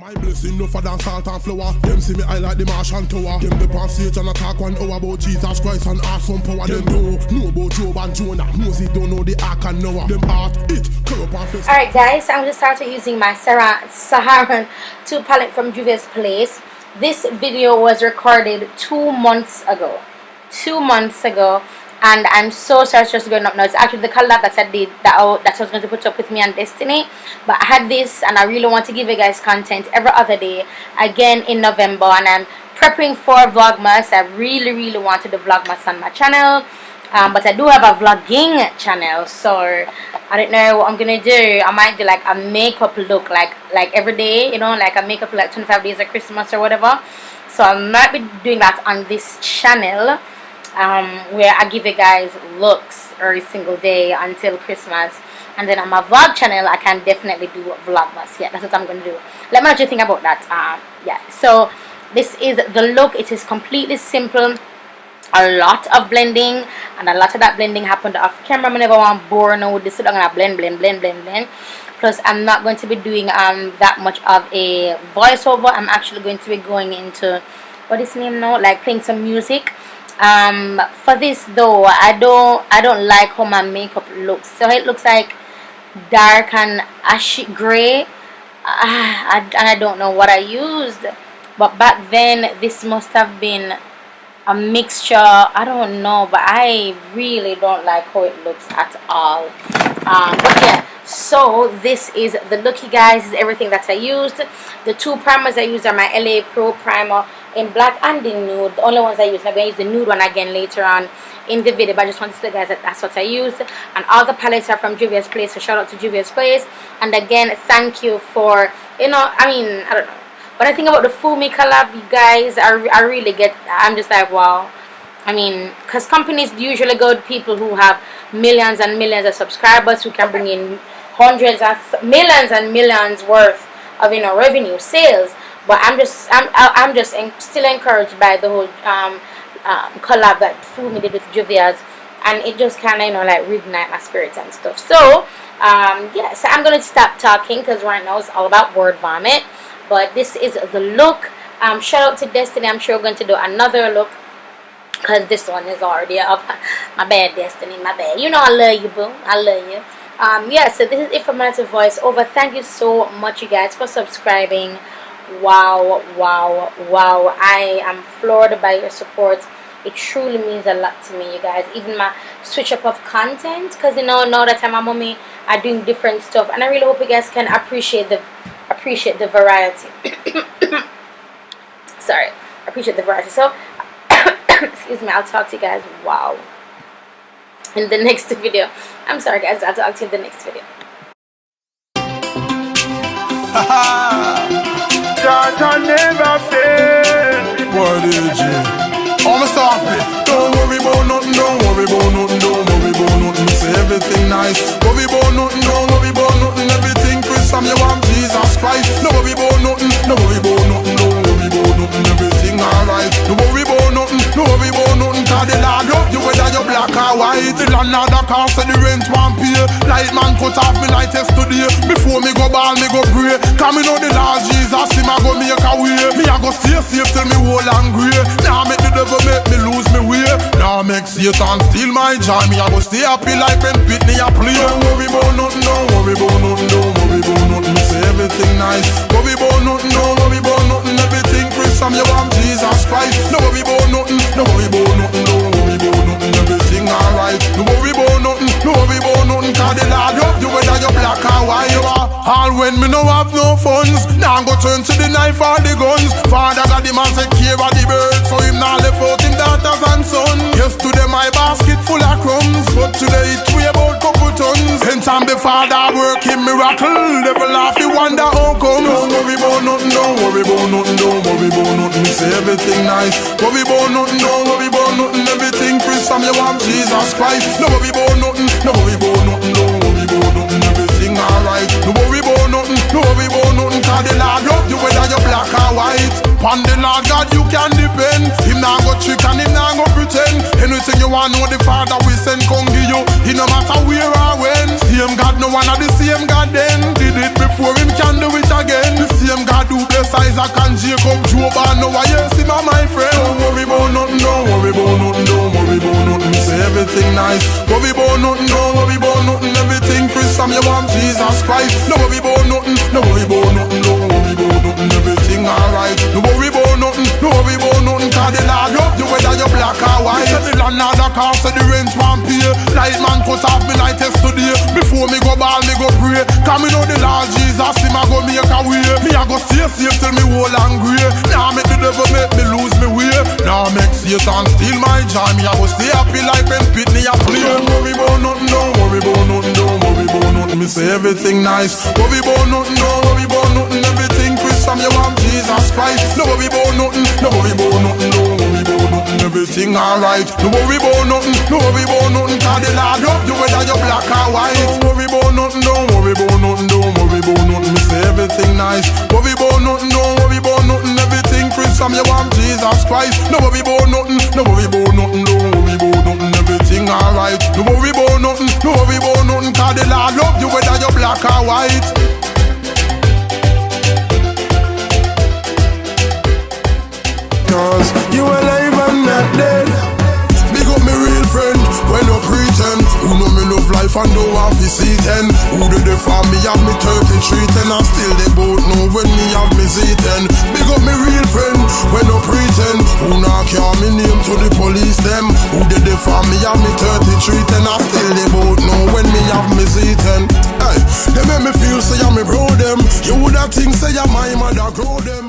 My blessing no for than salt and flour. Them see me I like the Martian tower. Them the passage and attack 1 hour about Jesus Christ and awesome power. Them know about Job and Jonah. Moses don't know the Ark and Noah. Them art it corrupt and face. Alright guys, I'm just started using my Saharan 2 palette from JUVIAS Place. This video was recorded 2 months ago. 2 months ago. And I'm so sorry it's just going up now. It's actually the collab that I did that I was going to put up with me and Destiny. But I had this and I really want to give you guys content every other day. Again in November. And I'm prepping for VLOGMAS. I really wanted the VLOGMAS on my channel. But I do have a vlogging channel. So I don't know what I'm going to do. I might do like a makeup look like every day. You know, like a makeup look like 25 days of Christmas or whatever. So I might be doing that on this channel. Where I give you guys looks every single day until Christmas, and then on my vlog channel I can definitely do VLOGMAS. Yeah, that's what I'm gonna do. Let me know what you think about that. Yeah, so this is the look. It is completely simple. A lot of blending, and a lot of that blending happened off camera. I never want to bore now with this, so I'm gonna blend. Plus I'm not going to be doing that much of a voiceover. I'm actually going to be going into what is the name now, like playing some music. For this though, I don't like how my makeup looks. So it looks like dark and ashy gray, and I don't know what I used, but back then this must have been a mixture. I don't know, but I really don't like how it looks at all. But yeah, so this is the look, you guys. This is everything that I used. The 2 primers I used are my LA Pro primer in black and in nude. The only ones I use. I'm going to use the nude one again later on in the video, but I just wanted to tell you guys that that's what I used. And all the palettes are from JUVIAS Place, so shout out to JUVIAS Place. And again, thank you for, you know, I mean, I don't know. When I think about the Fumi collab, you guys, I really get, I'm just like, wow. I mean, because companies usually go to people who have millions and millions of subscribers, who can bring in hundreds of millions and millions worth of, you know, revenue, sales. But I'm just still encouraged by the whole collab that Fumi did with JUVIAS, and it just kind of, you know, like reignite my spirits and stuff. So yeah, so I'm gonna stop talking because right now it's all about word vomit. But this is the look. Shout out to Destiny. I'm sure we're going to do another look because this one is already up. My bad, Destiny, my bad. You know I love you, boo. I love you. Yeah, so this is it for my voiceover. Thank you so much, you guys, for subscribing. Wow, I am floored by your support. It truly means a lot to me, you guys. Even my switch up of content, because you know now that I'm a mommy, I'm doing different stuff, and I really hope you guys can appreciate the variety. Sorry, appreciate the variety. So excuse me, I'll talk to you guys, wow, in the next video. I'm sorry guys, I'll talk to you in the next video. I never fail. What is it? I'm sorry. Don't worry about nothing. Don't worry about nothing. Don't worry about nothing. Say everything nice. Worry about nothing. Don't worry about nothing. Everything Chris from you want Jesus Christ. Don't worry about nothing. Don't worry about nothing. Don't worry about nothing. Everything alright. Don't worry about nothing. Don't worry about nothing. Cause the Lord love you whether you're black or white. The landlord can't say the rent won't pay. Light man cut off me light yesterday. Before me go ball, me go pray. Cause me know the Lord Jesus, him a go make a way. Me a go stay safe till me whole and grey. Now make the devil make me lose me way. Now make Satan steal my joy. Me a go stay happy like when Pitney a play. Don't worry about nothing, don't worry about nothing, don't worry about nothing. Say everything nice. Worry about nothing, don't worry about nothing. Everything Chris from you want Jesus Christ. Don't worry about nothing, don't worry about nothing, don't worry about nothing. Everything alright. Don't worry about nothing, don't worry about nothing. Cause the Lord love you whether you're black or white. You are all when me no have no funds. Now go turn to the knife or the guns. Father got the man take care of the birds, so him now left out him daughters and sons. Yesterday my basket full of crumbs, but today it weigh about couple tons. Anytime the Father working miracle, devil laugh you wonder how come. Don't worry about nothing, don't worry about nothing, don't worry about nothing. Say everything nice. Worry about nothing, don't worry about nothing. Everything Chris from you want Jesus Christ. Don't worry about nothing, don't worry about nothing, don't worry about nothing. Everything alright. Don't worry about nothing, don't worry about nothing. Cause the Lord love you whether you're black or white. Upon the Lord God you can depend. Him now go trick and him now go pretend. Anything you want know the Father we send come give you. He no matter where or when. Same God no one of the same God then. Did it before him can do it again. The same God do bless car, so the rent won't pay. Light man cut off me light yesterday. Before me go ball, me go pray. Come me know the Lord Jesus, him a go make a way. Me a go stay safe till me whole and grey. Now make the devil make me lose me way. Now make Satan steal my joy. Me a go stay happy like Ben Pitney a play. Don't worry about nothing, don't worry about nothing, don't worry about nothing. Me say everything nice. Worry about nothing, don't worry about nothing. Everything Chris from you want Jesus Christ. No worry about nothing, no worry about nothing, don't worry about nothing. Everything alright. No worry about nothing, no worry about nothing. Cause the Lord love you whether you're black or white. Don't worry about nothing, don't worry about nothing, don't worry about nothing. Me say everything nice. Worry about nothing, don't worry about nothing. Everything Chris from you want Jesus Christ. No worry about nothing, no worry about nothing, don't worry about nothing. Everything alright. No worry about nothing, no worry about nothing. Cause the Lord love you whether you're black or white. Cause you alive and not dead. Big up me real friend, when you pretend. Who know me love life and don't have to see 10. Who did they for me have me 33 10. And still they both know when me have me Z10. Big up me real friend, when you pretend. Who not call me name to the police them. Who did they for me have me 33 10. And still they both know when me have me Z10. Hey, they make me feel say I'm me bro them. You woulda think say I'm my mother grow them.